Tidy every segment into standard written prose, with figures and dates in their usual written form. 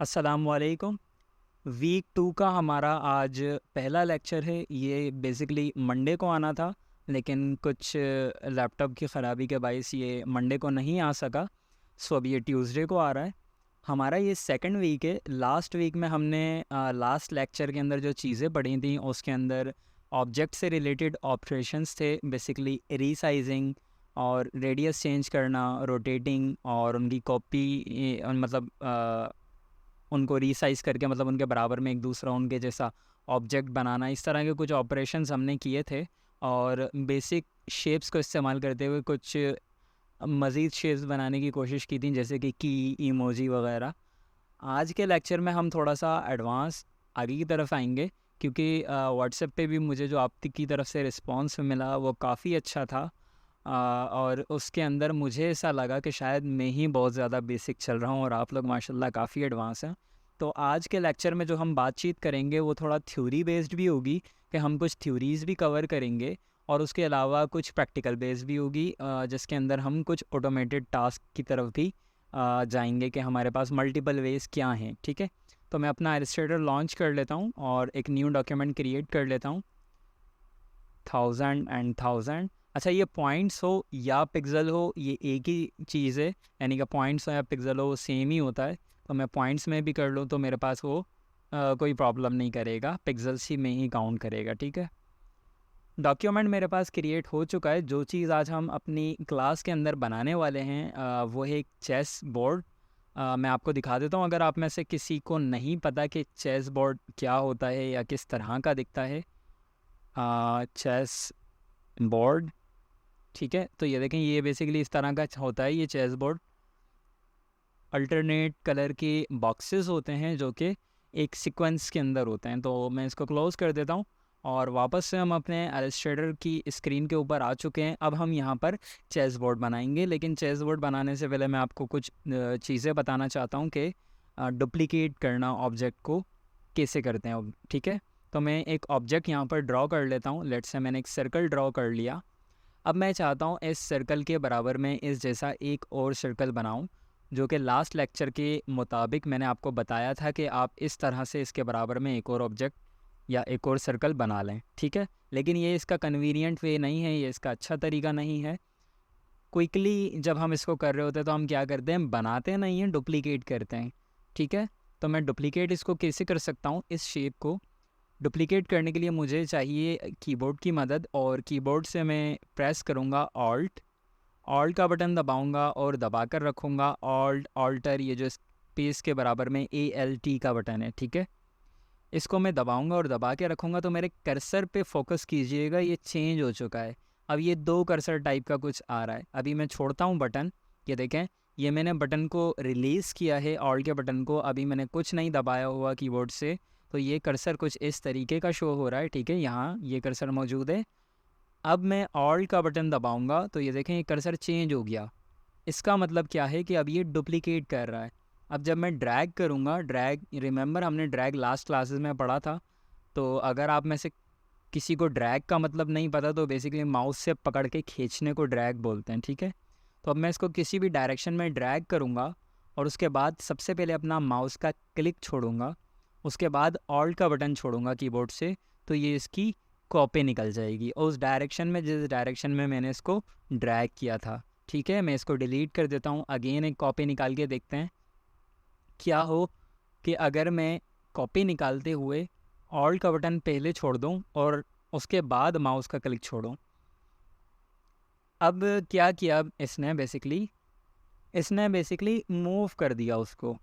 अस्सलामुअलैकुम। वीक 2 का हमारा आज पहला लेक्चर है। ये बेसिकली मंडे को आना था, लेकिन कुछ लैपटॉप की ख़राबी के बायस ये मंडे को नहीं आ सका। सो अब ये ट्यूसडे को आ रहा है। हमारा ये सेकंड वीक है। लास्ट वीक में हमने लास्ट लेक्चर के अंदर जो चीज़ें पढ़ी थी उसके अंदर ऑब्जेक्ट से रिलेटेड ऑपरेशंस थे, बेसिकली रीसाइजिंग और रेडियस चेंज करना, रोटेटिंग और उनकी कॉपी, मतलब उनको रीसाइज़ करके मतलब उनके बराबर में एक दूसरा उनके जैसा ऑब्जेक्ट बनाना, इस तरह के कुछ ऑपरेशंस हमने किए थे। और बेसिक शेप्स को इस्तेमाल करते हुए कुछ मज़ीद शेप्स बनाने की कोशिश की थी, जैसे कि इमोजी वगैरह। आज के लेक्चर में हम थोड़ा सा एडवांस आगे की तरफ आएंगे, क्योंकि व्हाट्सएप पे भी मुझे जो आपकी तरफ से रिस्पांस मिला वो काफ़ी अच्छा था। और उसके अंदर मुझे ऐसा लगा कि शायद मैं ही बहुत ज़्यादा बेसिक चल रहा हूँ और आप लोग माशाल्लाह काफ़ी एडवांस हैं। तो आज के लेक्चर में जो हम बातचीत करेंगे वो थोड़ा थ्योरी बेस्ड भी होगी, कि हम कुछ थ्योरीज़ भी कवर करेंगे और उसके अलावा कुछ प्रैक्टिकल बेस्ड भी होगी, जिसके अंदर हम कुछ ऑटोमेटेड टास्क की तरफ भी जाएंगे कि हमारे पास मल्टीपल वेज क्या हैं। ठीक है, तो मैं अपना इलस्ट्रेटर लॉन्च कर लेता हूँ और एक न्यू डॉक्यूमेंट क्रिएट कर लेता हूँ। 1000 अच्छा, ये पॉइंट्स हो या पिक्सल हो ये एक ही चीज़ है, यानी कि पॉइंट्स हो या पिक्सल हो वो सेम ही होता है। तो मैं पॉइंट्स में भी कर लूँ तो मेरे पास वो कोई प्रॉब्लम नहीं करेगा, पिक्सल्स ही में ही काउंट करेगा। ठीक है, डॉक्यूमेंट मेरे पास क्रिएट हो चुका है। जो चीज़ आज हम अपनी क्लास के अंदर बनाने वाले हैं वो है एक चेस बोर्ड। मैं आपको दिखा देता हूँ, अगर आप में से किसी को नहीं पता कि चेस बोर्ड क्या होता है या किस तरह का दिखता है। चेस बोर्ड, ठीक है, तो ये देखें, ये बेसिकली इस तरह का होता है ये चेस बोर्ड। अल्टरनेट कलर के बॉक्सेस होते हैं जो कि एक सीक्वेंस के अंदर होते हैं। तो मैं इसको क्लोज़ कर देता हूँ और वापस से हम अपने इलस्ट्रेटर की स्क्रीन के ऊपर आ चुके हैं। अब हम यहाँ पर चेस बोर्ड बनाएंगे, लेकिन चेस बोर्ड बनाने से पहले मैं आपको कुछ चीज़ें बताना चाहता हूँ कि डुप्लीकेट करना ऑब्जेक्ट को कैसे करते हैं। ठीक है, तो मैं एक ऑब्जेक्ट यहाँ पर ड्रॉ कर लेता हूँ। लेट्स से मैंने एक सर्कल ड्रॉ कर लिया। अब मैं चाहता हूँ इस सर्कल के बराबर में इस जैसा एक और सर्कल बनाऊँ, जो कि लास्ट लेक्चर के मुताबिक मैंने आपको बताया था कि आप इस तरह से इसके बराबर में एक और ऑब्जेक्ट या एक और सर्कल बना लें। ठीक है, लेकिन ये इसका कन्वीनियंट वे नहीं है, ये इसका अच्छा तरीका नहीं है। क्विकली जब हम इसको कर रहे होते हैं तो हम क्या करते हैं, बनाते नहीं हैं, डुप्लीकेट करते हैं। ठीक है, तो मैं डुप्लीकेट इसको कैसे कर सकता हूँ, इस शेप को डुप्लीकेट करने के लिए मुझे चाहिए कीबोर्ड की मदद, और कीबोर्ड से मैं प्रेस करूँगा ऑल्ट ऑल्ट का बटन दबाऊंगा और दबा कर रखूँगा ऑल्ट ऑल्टर, ये जो स्पेस के बराबर में ALT का बटन है। ठीक है, इसको मैं दबाऊंगा और दबा के रखूँगा। तो मेरे कर्सर पे फोकस कीजिएगा, ये चेंज हो चुका है। अब ये दो कर्सर टाइप का कुछ आ रहा है। अभी मैं छोड़ता हूँ बटन, ये देखें, ये मैंने बटन को रिलीज़ किया है, ऑल्ट के बटन को। अभी मैंने कुछ नहीं दबाया हुआ कीबोर्ड से, तो ये कर्सर कुछ इस तरीके का शो हो रहा है। ठीक है, यहाँ ये कर्सर मौजूद है। अब मैं ऑल्ट का बटन दबाऊंगा तो ये देखें, ये कर्सर चेंज हो गया। इसका मतलब क्या है कि अब ये डुप्लीकेट कर रहा है। अब जब मैं ड्रैग करूँगा, ड्रैग, रिमेंबर हमने ड्रैग लास्ट क्लासेस में पढ़ा था। तो अगर आप में से किसी को ड्रैग का मतलब नहीं पता तो बेसिकली माउस से पकड़ के खींचने को ड्रैग बोलते हैं। ठीक है, तो अब मैं इसको किसी भी डायरेक्शन में ड्रैग करूँगा और उसके बाद सबसे पहले अपना माउस का क्लिक छोड़ूंगा, उसके बाद ऑल्ट का बटन छोड़ूंगा कीबोर्ड से, तो ये इसकी कॉपी निकल जाएगी और उस डायरेक्शन में जिस डायरेक्शन में मैंने इसको ड्रैग किया था। ठीक है, मैं इसको डिलीट कर देता हूँ। अगेन एक कॉपी निकाल के देखते हैं क्या हो, कि अगर मैं कॉपी निकालते हुए ऑल्ट का बटन पहले छोड़ दूँ और उसके बाद माउस का क्लिक छोड़ूँ। अब क्या किया इसने बेसिकली मूव कर दिया उसको।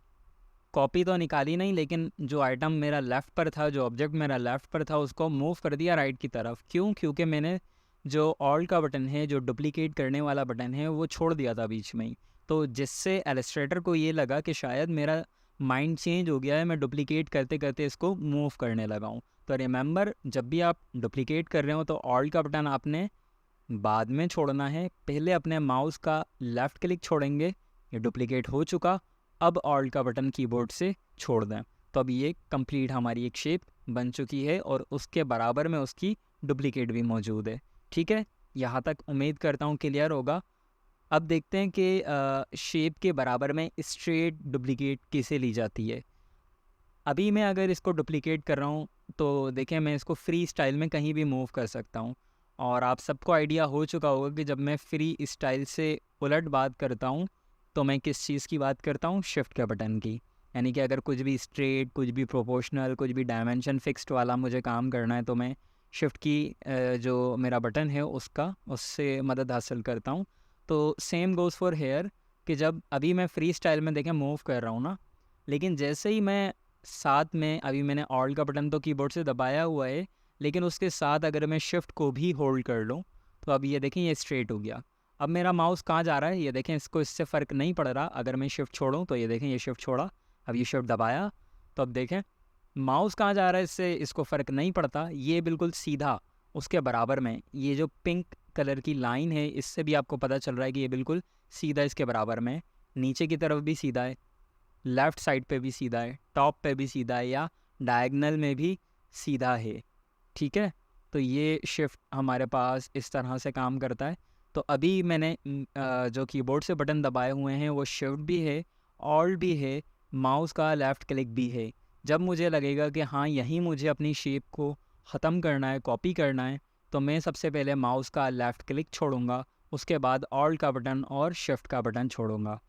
कॉपी तो निकाली नहीं, लेकिन जो आइटम मेरा लेफ़्ट पर था, जो ऑब्जेक्ट मेरा लेफ़्ट पर था, उसको मूव कर दिया राइट की तरफ। क्यों? क्योंकि मैंने जो ऑल्ट का बटन है, जो डुप्लीकेट करने वाला बटन है, वो छोड़ दिया था बीच में ही। तो जिससे एलिस्ट्रेटर को ये लगा कि शायद मेरा माइंड चेंज हो गया है, मैं डुप्लीकेट करते करते इसको मूव करने लगा हूँ। तो रिमेंबर, जब भी आप डुप्लीकेट कर रहे हो तो ऑल्ट का बटन आपने बाद में छोड़ना है, पहले अपने माउस का लेफ़्ट क्लिक छोड़ेंगे। ये डुप्लीकेट हो चुका, अब ऑल्ट का बटन कीबोर्ड से छोड़ दें। तो अब ये कंप्लीट हमारी एक शेप बन चुकी है और उसके बराबर में उसकी डुप्लीकेट भी मौजूद है। ठीक है, यहाँ तक उम्मीद करता हूँ क्लियर होगा। अब देखते हैं कि शेप के बराबर में स्ट्रेट डुप्लीकेट कैसे ली जाती है। अभी मैं अगर इसको डुप्लीकेट कर रहा हूँ तो देखें मैं इसको फ्री स्टाइल में कहीं भी मूव कर सकता हूँ। और आप सबको आइडिया हो चुका होगा कि जब मैं फ्री स्टाइल से उलट बात करता हूँ तो मैं किस चीज़ की बात करता हूँ, शिफ्ट के बटन की। यानी कि अगर कुछ भी स्ट्रेट, कुछ भी प्रोपोर्शनल, कुछ भी डायमेंशन फिक्स्ड वाला मुझे काम करना है तो मैं शिफ्ट की जो मेरा बटन है उससे मदद हासिल करता हूँ। तो सेम गोज़ फॉर हेयर कि जब अभी मैं फ्री स्टाइल में देखें मूव कर रहा हूँ ना, लेकिन जैसे ही मैं साथ में अभी मैंने ऑल्ट का बटन तो कीबोर्ड से दबाया हुआ है, लेकिन उसके साथ अगर मैं शिफ्ट को भी होल्ड कर लूँ तो अब ये देखें ये स्ट्रेट हो गया। अब मेरा माउस कहाँ जा रहा है ये देखें, इसको इससे फ़र्क नहीं पड़ रहा। अगर मैं शिफ्ट छोड़ूँ तो ये देखें ये शिफ्ट छोड़ा, अब ये शिफ्ट दबाया तो अब देखें माउस कहाँ जा रहा है, इससे इसको फ़र्क नहीं पड़ता। ये बिल्कुल सीधा उसके बराबर में, ये जो पिंक कलर की लाइन है इससे भी आपको पता चल रहा है कि ये बिल्कुल सीधा इसके बराबर में है। नीचे की तरफ भी सीधा है, लेफ़्ट साइड पे भी सीधा है, टॉप पे भी सीधा है, या डायगनल में भी सीधा है। ठीक है, तो ये शिफ्ट हमारे पास इस तरह से काम करता है। तो अभी मैंने जो कीबोर्ड से बटन दबाए हुए हैं वो शिफ्ट भी है, ऑल्ट भी है, माउस का लेफ़्ट क्लिक भी है। जब मुझे लगेगा कि हाँ यहीं मुझे अपनी शेप को ख़त्म करना है, कॉपी करना है, तो मैं सबसे पहले माउस का लेफ़्ट क्लिक छोड़ूंगा, उसके बाद ऑल्ट का बटन और शिफ्ट का बटन छोड़ूंगा।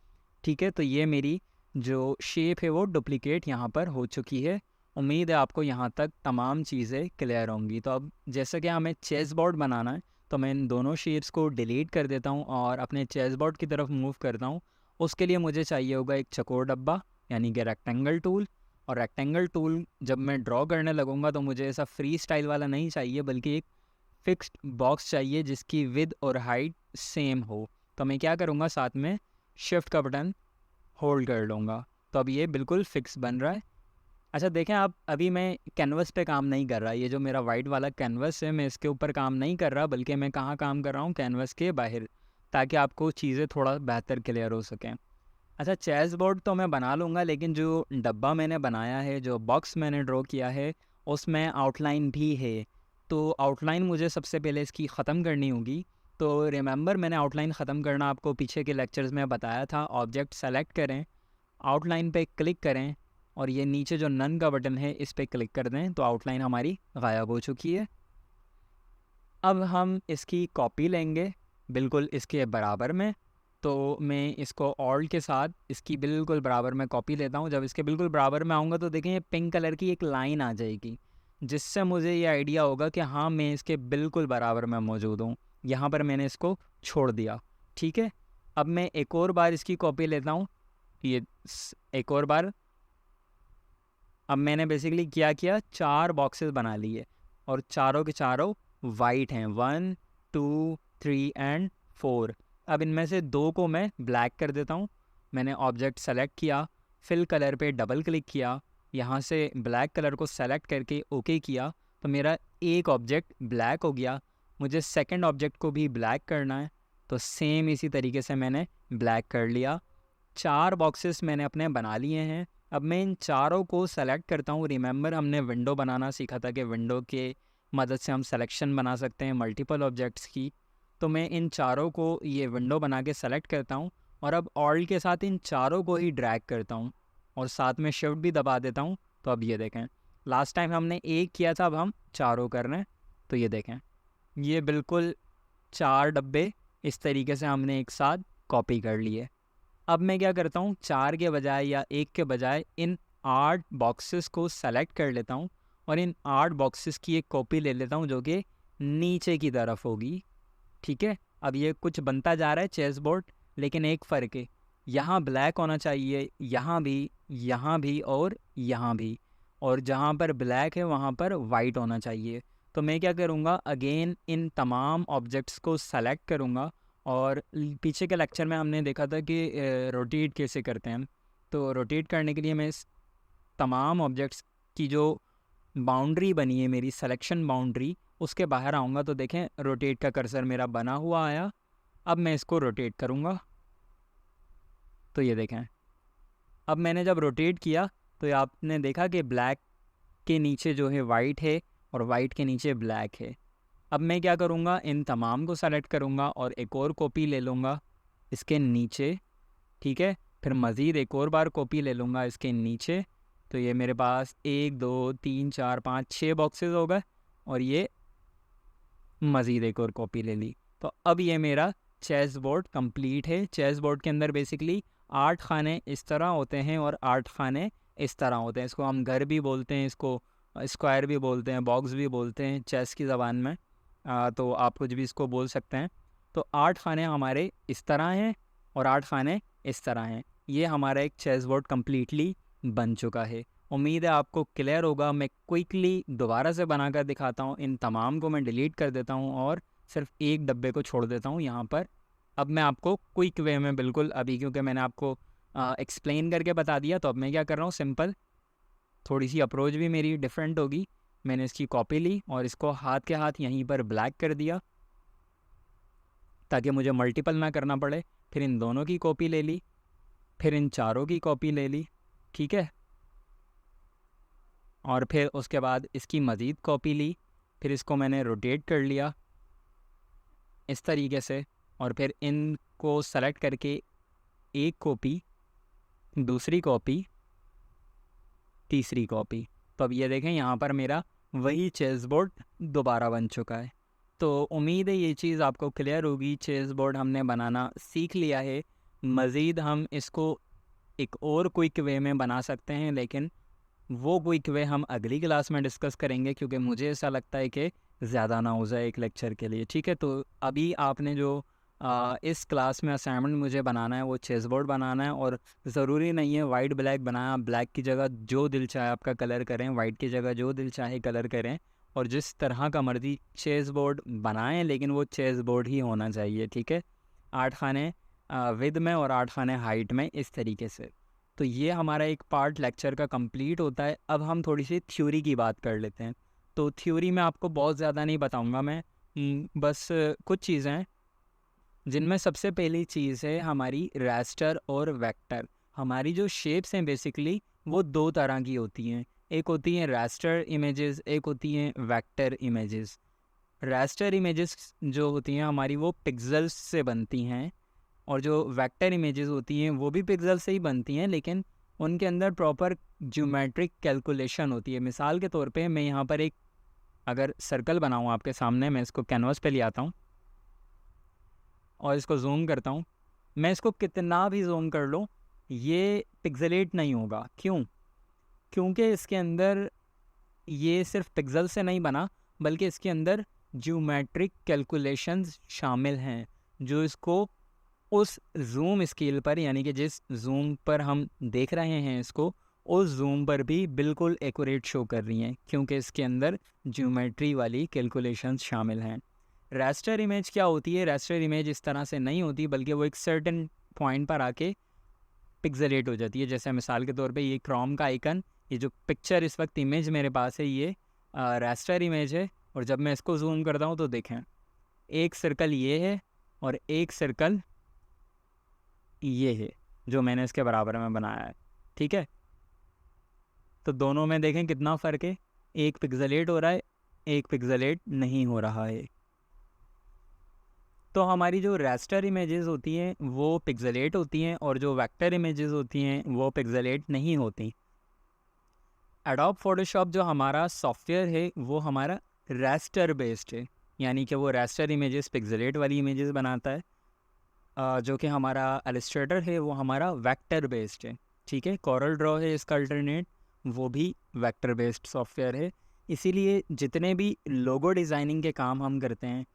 ठीक है, तो ये मेरी जो शेप है वो डुप्लीकेट यहाँ पर हो चुकी है। उम्मीद है आपको यहाँ तक तमाम चीज़ें क्लियर होंगी। तो अब जैसे कि हमें चेस बोर्ड बनाना है तो मैं इन दोनों शेप्स को डिलीट कर देता हूँ और अपने चेस बोर्ड की तरफ मूव करता हूँ। उसके लिए मुझे चाहिए होगा एक चौकोर डब्बा यानी कि रेक्टेंगल टूल। और रेक्टेंगल टूल जब मैं ड्रॉ करने लगूंगा तो मुझे ऐसा फ्री स्टाइल वाला नहीं चाहिए, बल्कि एक फिक्स्ड बॉक्स चाहिए जिसकी विद और हाइट सेम हो। तो मैं क्या करूँगा, साथ में शिफ्ट का बटन होल्ड कर लूँगा, तो अब ये बिल्कुल फिक्स बन रहा है। अच्छा देखें आप, अभी मैं कैनवस पे काम नहीं कर रहा, ये जो मेरा वाइट वाला कैनवस है मैं इसके ऊपर काम नहीं कर रहा, बल्कि मैं कहाँ काम कर रहा हूँ, कैनवस के बाहर, ताकि आपको चीज़ें थोड़ा बेहतर क्लियर हो सकें। अच्छा चेस बोर्ड तो मैं बना लूँगा, लेकिन जो डब्बा मैंने बनाया है, जो बॉक्स मैंने ड्रॉ किया है, उसमें आउटलाइन भी है। तो आउटलाइन मुझे सबसे पहले इसकी ख़त्म करनी होगी। तो रिमेंबर मैंने आउटलाइन ख़त्म करना आपको पीछे के लेक्चर्स में बताया था। ऑब्जेक्ट सेलेक्ट करें, आउटलाइन पे क्लिक करें और ये नीचे जो नन का बटन है इस पर क्लिक कर दें, तो आउटलाइन हमारी गायब हो चुकी है। अब हम इसकी कॉपी लेंगे बिल्कुल इसके बराबर में। तो मैं इसको ऑल्ट के साथ इसकी बिल्कुल बराबर में कॉपी लेता हूँ। जब इसके बिल्कुल बराबर में आऊँगा तो देखें ये पिंक कलर की एक लाइन आ जाएगी, जिससे मुझे ये आइडिया होगा कि हाँ मैं इसके बिल्कुल बराबर में मौजूद हूँ। यहाँ पर मैंने इसको छोड़ दिया। ठीक है, अब मैं एक और बार इसकी कॉपी लेता हूँ, ये एक और बार। अब मैंने बेसिकली क्या किया, 4 बॉक्सेस बना लिए और चारों के चारों वाइट हैं, 1 2 3 एंड 4। अब इनमें से 2 को मैं ब्लैक कर देता हूँ। मैंने ऑब्जेक्ट सेलेक्ट किया, फिल कलर पे डबल क्लिक किया, यहाँ से ब्लैक कलर को सेलेक्ट करके ओके किया, तो मेरा एक ऑब्जेक्ट ब्लैक हो गया। मुझे सेकंड ऑब्जेक्ट को भी ब्लैक करना है, तो सेम इसी तरीके से मैंने ब्लैक कर लिया। 4 बॉक्सेस मैंने अपने बना लिए हैं। अब मैं इन चारों को सेलेक्ट करता हूँ। रिमेंबर हमने विंडो बनाना सीखा था कि विंडो के मदद से हम सिलेक्शन बना सकते हैं मल्टीपल ऑब्जेक्ट्स की। तो मैं इन चारों को ये विंडो बना के सेलेक्ट करता हूँ और अब ऑल्ट के साथ इन चारों को ही ड्रैग करता हूँ और साथ में शिफ्ट भी दबा देता हूँ। तो अब ये देखें, लास्ट टाइम हमने एक किया था, अब हम चारों कर रहे हैं। तो ये देखें, ये बिल्कुल 4 डब्बे इस तरीके से हमने एक साथ कॉपी कर लिए। अब मैं क्या करता हूँ, 4 के बजाय या 1 के बजाय इन 8 बॉक्सेस को सेलेक्ट कर लेता हूँ और इन 8 बॉक्सेस की एक कॉपी ले लेता हूँ जो कि नीचे की तरफ होगी। ठीक है, अब ये कुछ बनता जा रहा है चेस बोर्ड, लेकिन एक फ़र्क है, यहाँ ब्लैक होना चाहिए, यहाँ भी और यहाँ भी, और जहाँ पर ब्लैक है वहाँ पर वाइट होना चाहिए। तो मैं क्या करूँगा, अगेन इन तमाम ऑब्जेक्ट्स को सेलेक्ट करूँगा। और पीछे के लेक्चर में हमने देखा था कि रोटेट कैसे करते हैं। तो रोटेट करने के लिए मैं इस तमाम ऑब्जेक्ट्स की जो बाउंड्री बनी है, मेरी सिलेक्शन बाउंड्री, उसके बाहर आऊँगा। तो देखें रोटेट का कर्सर मेरा बना हुआ आया। अब मैं इसको रोटेट करूँगा, तो ये देखें, अब मैंने जब रोटेट किया तो ये आपने देखा कि ब्लैक के नीचे जो है वाइट है और वाइट के नीचे ब्लैक है। अब मैं क्या करूँगा, इन तमाम को सेलेक्ट करूँगा और एक और कॉपी ले लूँगा इसके नीचे। ठीक है, फिर मज़ीद एक और बार कॉपी ले लूँगा इसके नीचे। तो ये मेरे पास 1 2 3 4 5 6 बॉक्सेस हो गए और ये मज़ीद एक और कॉपी ले ली। तो अब ये मेरा चेस बोर्ड कंप्लीट है। चेस बोर्ड के अंदर बेसिकली 8 खाने इस तरह होते हैं और 8 खाने इस तरह होते हैं। इसको हम घर भी बोलते हैं, इसको स्क्वायर भी बोलते हैं, बॉक्स भी बोलते हैं चेस की ज़बान में। तो आप कुछ भी इसको बोल सकते हैं। तो 8 खाने हमारे इस तरह हैं और 8 खाने इस तरह हैं। ये हमारा एक चेस बोर्ड कम्प्लीटली बन चुका है। उम्मीद है आपको क्लियर होगा। मैं क्विकली दोबारा से बनाकर दिखाता हूँ। इन तमाम को मैं डिलीट कर देता हूँ और सिर्फ एक डब्बे को छोड़ देता हूँ यहाँ पर। अब मैं आपको क्विक वे में बिल्कुल अभी, क्योंकि मैंने आपको एक्सप्लेन करके बता दिया, तो अब मैं क्या कर रहा हूँ, सिंपल थोड़ी सी अप्रोच भी मेरी डिफरेंट होगी। मैंने इसकी कॉपी ली और इसको हाथ के हाथ यहीं पर ब्लैक कर दिया ताकि मुझे मल्टीपल ना करना पड़े। फिर इन दोनों की कॉपी ले ली, फिर इन चारों की कॉपी ले ली, ठीक है। और फिर उसके बाद इसकी मज़ीद कॉपी ली, फिर इसको मैंने रोटेट कर लिया इस तरीके से, और फिर इनको सेलेक्ट करके एक कॉपी, दूसरी कॉपी, तीसरी कॉपी। तो अब ये देखें यहाँ पर मेरा वही चेस बोर्ड दोबारा बन चुका है। तो उम्मीद है ये चीज़ आपको क्लियर होगी। चेस बोर्ड हमने बनाना सीख लिया है। मज़ीद हम इसको एक और क्विक वे में बना सकते हैं, लेकिन वो क्विक वे हम अगली क्लास में डिस्कस करेंगे, क्योंकि मुझे ऐसा लगता है कि ज़्यादा ना हो जाए एक लेक्चर के लिए, ठीक है। तो अभी आपने जो इस क्लास में असाइनमेंट मुझे बनाना है वो चेस बोर्ड बनाना है, और ज़रूरी नहीं है वाइट ब्लैक बनाया। ब्लैक की जगह जो दिल चाहे आपका कलर करें, वाइट की जगह जो दिल चाहे कलर करें, और जिस तरह का मर्ज़ी चेस बोर्ड बनाएं, लेकिन वो चेस बोर्ड ही होना चाहिए, ठीक है। 8 खाने विद में और 8 खाने हाइट में, इस तरीके से। तो ये हमारा एक पार्ट लेक्चर का कंप्लीट होता है। अब हम थोड़ी सी थ्योरी की बात कर लेते हैं। तो थ्योरी में आपको बहुत ज़्यादा नहीं बताऊंगा मैं, बस कुछ चीज़ें हैं जिनमें सबसे पहली चीज़ है हमारी रास्टर और वेक्टर। हमारी जो शेप्स हैं बेसिकली वो दो तरह की होती हैं। एक होती हैं रास्टर इमेजेस, एक होती हैं वेक्टर इमेजेस। रास्टर इमेजेस जो होती हैं हमारी वो पिक्सेल्स से बनती हैं, और जो वेक्टर इमेजेस होती हैं वो भी पिक्सल से ही बनती हैं, लेकिन उनके अंदर प्रॉपर ज्योमेट्रिक कैलकुलेशन होती है। मिसाल के तौर पे मैं यहाँ पर एक अगर सर्कल बनाऊँ आपके सामने, मैं इसको कैनवास पे ले आता हूँ और इसको जूम करता हूँ। मैं इसको कितना भी जूम कर लूँ ये पिक्सेलेट नहीं होगा। क्यों? क्योंकि इसके अंदर ये सिर्फ पिक्सल से नहीं बना, बल्कि इसके अंदर ज्योमेट्रिक कैलकुलेशंस शामिल हैं, जो इसको उस जूम स्केल पर, यानी कि जिस जूम पर हम देख रहे हैं इसको, उस जूम पर भी बिल्कुल एक्यूरेट शो कर रही हैं, क्योंकि इसके अंदर ज्योमेट्री वाली कैलकुलेशंस शामिल हैं। रास्टर इमेज क्या होती है? रास्टर इमेज इस तरह से नहीं होती, बल्कि वो एक सर्टेन पॉइंट पर आके पिक्सेलेट हो जाती है। जैसे मिसाल के तौर पे ये क्रोम का आइकन, ये जो पिक्चर इस वक्त इमेज मेरे पास है, ये रास्टर इमेज है। और जब मैं इसको जूम करता हूँ तो देखें, एक सर्कल ये है और एक सर्कल ये है जो मैंने इसके बराबर में बनाया है, ठीक है। तो दोनों में देखें कितना फ़र्क है, एक पिक्सेलेट हो रहा है, एक पिक्सेलेट नहीं हो रहा है। तो हमारी जो रास्टर इमेजेस होती हैं वो पिक्सेलेट होती हैं, और जो वेक्टर इमेजेस होती हैं वो पिक्सेलेट नहीं होती। एडोब फोटोशॉप जो हमारा सॉफ्टवेयर है वो हमारा रास्टर बेस्ड है, यानी कि वो रास्टर इमेजेस, पिक्सेलेट वाली इमेजेस बनाता है। जो कि हमारा इलस्ट्रेटर है वो हमारा वेक्टर बेस्ड है, ठीक है। कोरल ड्रॉ है इसका अल्टरनेट, वो भी वेक्टर बेस्ड सॉफ्टवेयर है। इसीलिए जितने भी लोगो डिज़ाइनिंग के काम हम करते हैं,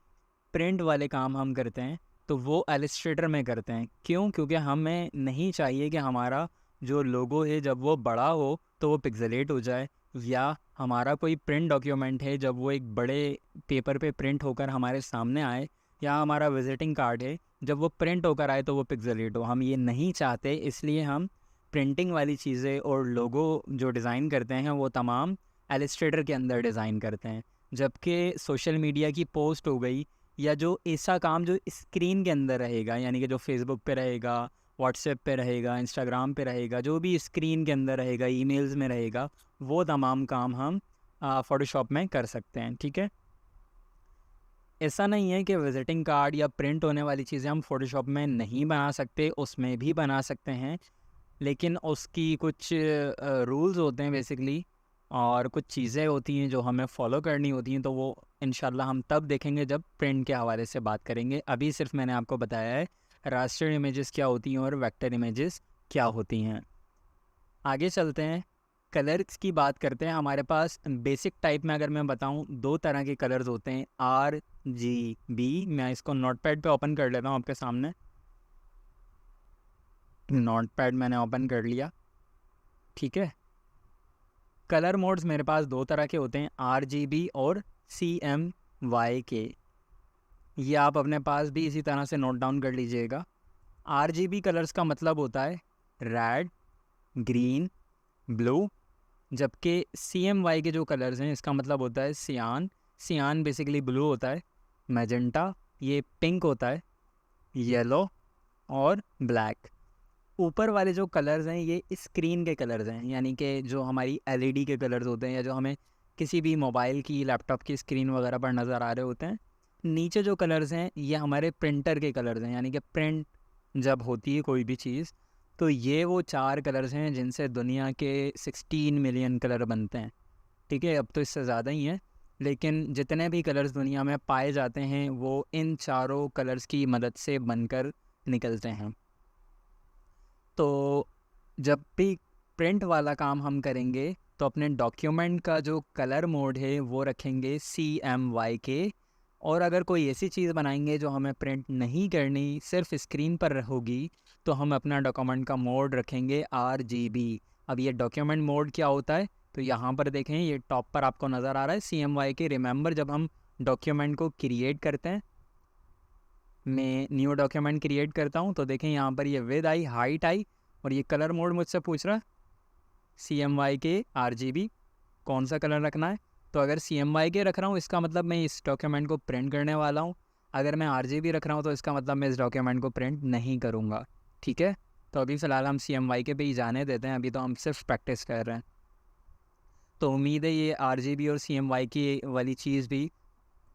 प्रिंट वाले काम हम करते हैं, तो वो इलस्ट्रेटर में करते हैं। क्यों? क्योंकि हमें नहीं चाहिए कि हमारा जो लोगो है जब वो बड़ा हो तो वो पिक्सेलेट हो जाए, या हमारा कोई प्रिंट डॉक्यूमेंट है जब वो एक बड़े पेपर पे प्रिंट होकर हमारे सामने आए, या हमारा विजिटिंग कार्ड है जब वो प्रिंट होकर आए तो वो पिक्सेलेट हो। हम ये नहीं चाहते, इसलिए हम प्रिंटिंग वाली चीज़ें और लोगो जो डिज़ाइन करते हैं वो तमाम इलस्ट्रेटर के अंदर डिज़ाइन करते हैं। जबकि सोशल मीडिया की पोस्ट हो गई, या जो ऐसा काम जो स्क्रीन के अंदर रहेगा, यानी कि जो फेसबुक पे रहेगा, व्हाट्सएप पे रहेगा, इंस्टाग्राम पे रहेगा, जो भी स्क्रीन के अंदर रहेगा, ईमेल्स में रहेगा, वो तमाम काम हम फ़ोटोशॉप में कर सकते हैं, ठीक है। ऐसा नहीं है कि विजिटिंग कार्ड या प्रिंट होने वाली चीज़ें हम फ़ोटोशॉप में नहीं बना सकते, उसमें भी बना सकते हैं। लेकिन उसकी कुछ रूल्स होते हैं बेसिकली, और कुछ चीज़ें होती हैं जो हमें फॉलो करनी होती हैं, तो वो इंशाल्लाह हम तब देखेंगे जब प्रिंट के हवाले से बात करेंगे। अभी सिर्फ मैंने आपको बताया है रास्टर इमेजेस क्या होती हैं और वेक्टर इमेजेस क्या होती हैं। आगे चलते हैं, कलर्स की बात करते हैं। हमारे पास बेसिक टाइप में अगर मैं बताऊं, दो तरह के कलर्स होते हैं, RGB। मैं इसको नोटपैड पे ओपन कर लेता हूं आपके सामने। नोटपैड मैंने ओपन कर लिया, ठीक है। कलर मोड्स मेरे पास दो तरह के होते हैं, RGB और CMYK। ये आप अपने पास भी इसी तरह से नोट डाउन कर लीजिएगा। RGB कलर्स का मतलब होता है रेड, ग्रीन, ब्लू, जबकि CMY के जो कलर्स हैं इसका मतलब होता है सियान। सियान बेसिकली ब्लू होता है, मैजेंटा ये पिंक होता है, येलो और ब्लैक। ऊपर वाले जो कलर्स हैं ये स्क्रीन के कलर्स हैं, यानी कि जो हमारी LED के कलर्स होते हैं या जो हमें किसी भी मोबाइल की, लैपटॉप की स्क्रीन वगैरह पर नज़र आ रहे होते हैं। नीचे जो कलर्स हैं ये हमारे प्रिंटर के कलर्स हैं, यानी कि प्रिंट जब होती है कोई भी चीज़, तो ये वो चार कलर्स हैं जिनसे दुनिया के 16 मिलियन कलर बनते हैं, ठीक है। अब तो इससे ज़्यादा ही हैं, लेकिन जितने भी कलर्स दुनिया में पाए जाते हैं वो इन चारों कलर्स की मदद से बनकर निकलते हैं। तो जब भी प्रिंट वाला काम हम करेंगे तो अपने डॉक्यूमेंट का जो कलर मोड है वो रखेंगे CMYK। और अगर कोई ऐसी चीज़ बनाएंगे जो हमें प्रिंट नहीं करनी, सिर्फ स्क्रीन पर होगी, तो हम अपना डॉक्यूमेंट का मोड रखेंगे RGB। अब ये डॉक्यूमेंट मोड क्या होता है, तो यहाँ पर देखें, ये टॉप पर आपको नज़र आ रहा है CMYK। रिमेंबर जब हम डॉक्यूमेंट को क्रिएट करते हैं, मैं न्यू डॉक्यूमेंट क्रिएट करता हूँ, तो देखें यहाँ पर ये विद आई, हाइट आई, और ये कलर मोड मुझसे पूछ रहा है CMYK RGB कौन सा कलर रखना है। तो अगर CMYK रख रहा हूँ इसका मतलब मैं इस डॉक्यूमेंट को प्रिंट करने वाला हूँ। अगर मैं RGB रख रहा हूँ तो इसका मतलब मैं इस डॉक्यूमेंट को प्रिंट नहीं करूँगा, ठीक है। तो अभी फ़िलहाल हम CMYK पे ही जाने देते हैं, अभी तो हम सिर्फ प्रैक्टिस कर रहे हैं। तो उम्मीद है ये RGB और CMYK वाली चीज़ भी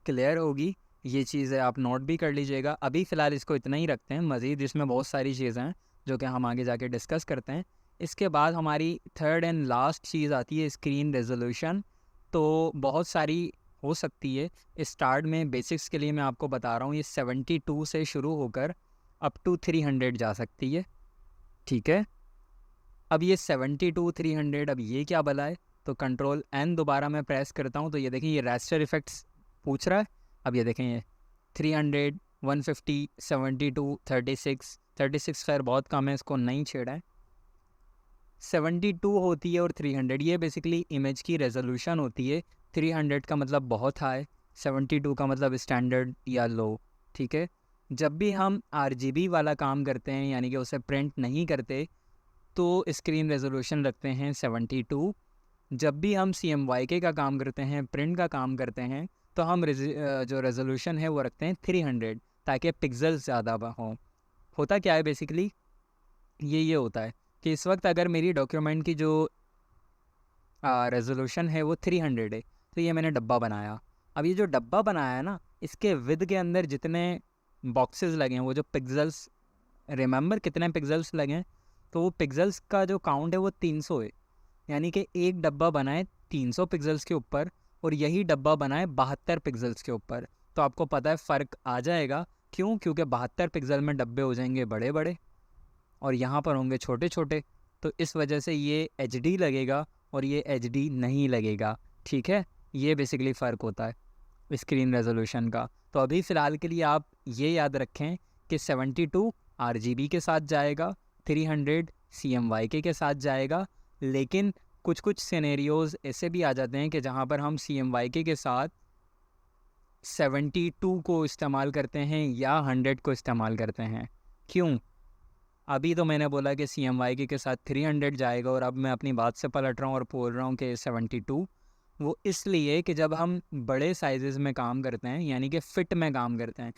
क्लियर होगी। ये चीज़ें आप नोट भी कर लीजिएगा। अभी फ़िलहाल इसको इतना ही रखते हैं, मज़ीद इसमें बहुत सारी चीज़ें हैं जो कि हम आगे जाके डिस्कस करते हैं। इसके बाद हमारी थर्ड एंड लास्ट चीज़ आती है स्क्रीन रेजोल्यूशन। तो बहुत सारी हो सकती है, स्टार्ट में बेसिक्स के लिए मैं आपको बता रहा हूँ, ये 72 से शुरू होकर अप टू 300 जा सकती है, ठीक है। अब ये 72 300, अब ये क्या भला है, तो Ctrl+N दोबारा मैं प्रेस करता हूँ, तो ये देखें ये रास्टर इफेक्ट्स पूछ रहा है। अब ये देखें ये 300, 150, 72, 36 खैर बहुत कम है, इसको नहीं छेड़ा है। 72 होती है और 300, ये बेसिकली इमेज की रेजोल्यूशन होती है। 300 का मतलब बहुत हाई, 72 का मतलब स्टैंडर्ड या लो, ठीक है। जब भी हम RGB वाला काम करते हैं, यानी कि उसे प्रिंट नहीं करते, तो स्क्रीन रेजोल्यूशन रखते हैं 72। जब भी हम CMYK का काम करते हैं, प्रिंट का काम करते हैं, तो हम जो रेजोल्यूशन है वो रखते हैं 300, ताकि पिक्सेल्स ज़्यादा हों। होता क्या है बेसिकली, ये होता है कि इस वक्त अगर मेरी डॉक्यूमेंट की जो रेजोल्यूशन है वो 300 है, तो ये मैंने डब्बा बनाया। अब ये जो डब्बा बनाया है ना, इसके विद के अंदर जितने बॉक्सेस लगे हैं, वो जो पिक्सेल्स, रिमेंबर कितने पिक्सेल्स लगे हैं, तो वो पिक्सेल्स का जो काउंट है वो 300 है। यानी कि एक डब्बा बनाए 300 पिक्सेल्स के ऊपर और यही डब्बा बनाए 72 पिक्सेल्स के ऊपर, तो आपको पता है फ़र्क आ जाएगा। क्यों? क्योंकि 72 पिक्सल में डब्बे हो जाएंगे बड़े बड़े और यहाँ पर होंगे छोटे छोटे, तो इस वजह से ये HD लगेगा और ये HD नहीं लगेगा, ठीक है। ये बेसिकली फ़र्क होता है स्क्रीन रेजोल्यूशन का। तो अभी फ़िलहाल के लिए आप ये याद रखें कि 72 RGB के साथ जाएगा, 300 CMYK के साथ जाएगा। लेकिन कुछ कुछ सिनेरियोज़ ऐसे भी आ जाते हैं कि जहाँ पर हम CMYK के साथ 72 को इस्तेमाल करते हैं या 100 को इस्तेमाल करते हैं। क्यों? अभी तो मैंने बोला कि CMYK के साथ 300 जाएगा और अब मैं अपनी बात से पलट रहा हूँ और बोल रहा हूँ कि 72। वो इसलिए कि जब हम बड़े साइज़ में काम करते हैं, यानी कि फ़िट में काम करते हैं,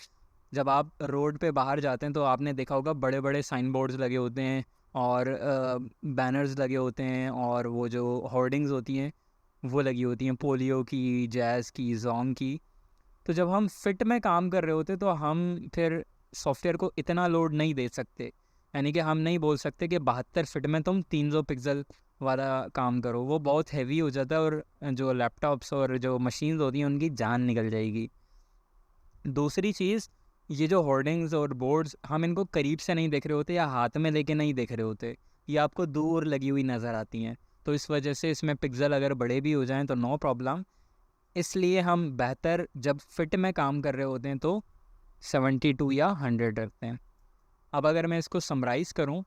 जब आप रोड पे बाहर जाते हैं तो आपने देखा होगा बड़े बड़े साइन बोर्ड्स लगे होते हैं और बैनर्स लगे होते हैं और वो जो होर्डिंग्स होती हैं वो लगी होती हैं, पोलियो की, जैज़ की, जोंग की। तो जब हम फिट में काम कर रहे होते तो हम फिर सॉफ्टवेयर को इतना लोड नहीं दे सकते, यानी कि हम नहीं बोल सकते कि 72 फिट में तुम 300 पिक्सल वाला काम करो, वो बहुत हैवी हो जाता है और जो लैपटॉप्स और जो मशीन्स होती हैं उनकी जान निकल जाएगी। दूसरी चीज़, ये जो होर्डिंग्स और बोर्ड्स हम इनको करीब से नहीं देख रहे होते या हाथ में लेके नहीं देख रहे होते, ये आपको दूर लगी हुई नज़र आती हैं, तो इस वजह से इसमें पिक्सल अगर बड़े भी हो जाएं तो नो प्रॉब्लम। इसलिए हम बेहतर जब फिट में काम कर रहे होते हैं तो 72 या 100 रखते हैं। अब अगर मैं इसको समराइज़ करूं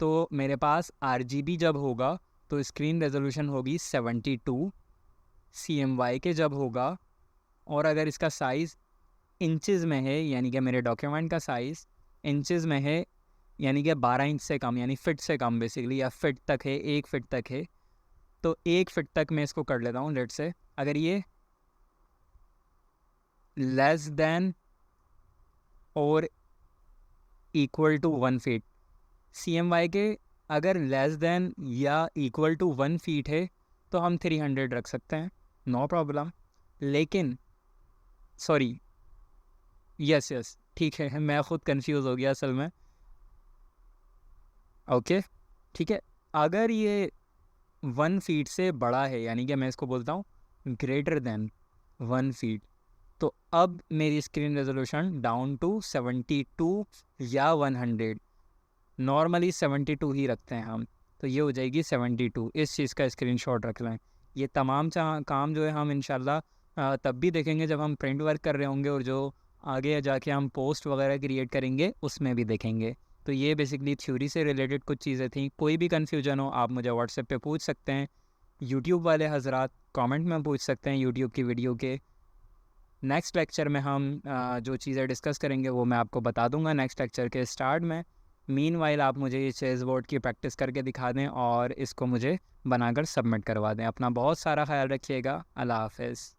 तो मेरे पास RGB जब होगा तो स्क्रीन रेजोल्यूशन होगी 72, CMYK के जब होगा, और अगर इसका साइज़ इंचज़ में है यानी कि मेरे डॉक्यूमेंट का साइज़ इंचज़ में है यानी कि 12 इंच से कम यानी फिट से कम बेसिकली, या फिट तक है, 1 फिट तक है, तो 1 फिट तक मैं इसको कर लेता हूँ लेट से। अगर ये लेस देन और इक्वल टू 1 फीट, CMYK अगर लेस देन या इक्वल टू 1 फीट है तो हम 300 रख सकते हैं, नो प्रॉब्लम। लेकिन सॉरी, यस यस ठीक है, मैं ख़ुद कंफ्यूज हो गया असल में। ओके ठीक है, अगर ये 1 फीट से बड़ा है यानी कि मैं इसको बोलता हूँ ग्रेटर देन 1 फीट, तो अब मेरी स्क्रीन रेजोल्यूशन डाउन टू 72 या 100, नॉर्मली 72 ही रखते हैं हम, तो ये हो जाएगी 72। इस चीज़ का स्क्रीनशॉट रख लें। ये तमाम काम जो है हम इंशाल्लाह तब भी देखेंगे जब हम प्रिंट वर्क कर रहे होंगे, और जो आगे जाके हम पोस्ट वगैरह क्रिएट करेंगे उसमें भी देखेंगे। तो ये बेसिकली थ्योरी से रिलेटेड कुछ चीज़ें थी। कोई भी कन्फ्यूजन हो आप मुझे व्हाट्सएप पे पूछ सकते हैं, यूट्यूब वाले हजरात कमेंट में पूछ सकते हैं यूट्यूब की वीडियो के। नेक्स्ट लेक्चर में हम जो चीज़ें डिस्कस करेंगे वो मैं आपको बता दूंगा नेक्स्ट लेक्चर के स्टार्ट में। मीनवाइल आप मुझे ये चेस बोर्ड की प्रैक्टिस करके दिखा दें और इसको मुझे बनाकर सबमिट करवा दें। अपना बहुत सारा ख्याल रखिएगा। अल्लाह हाफ़िज़।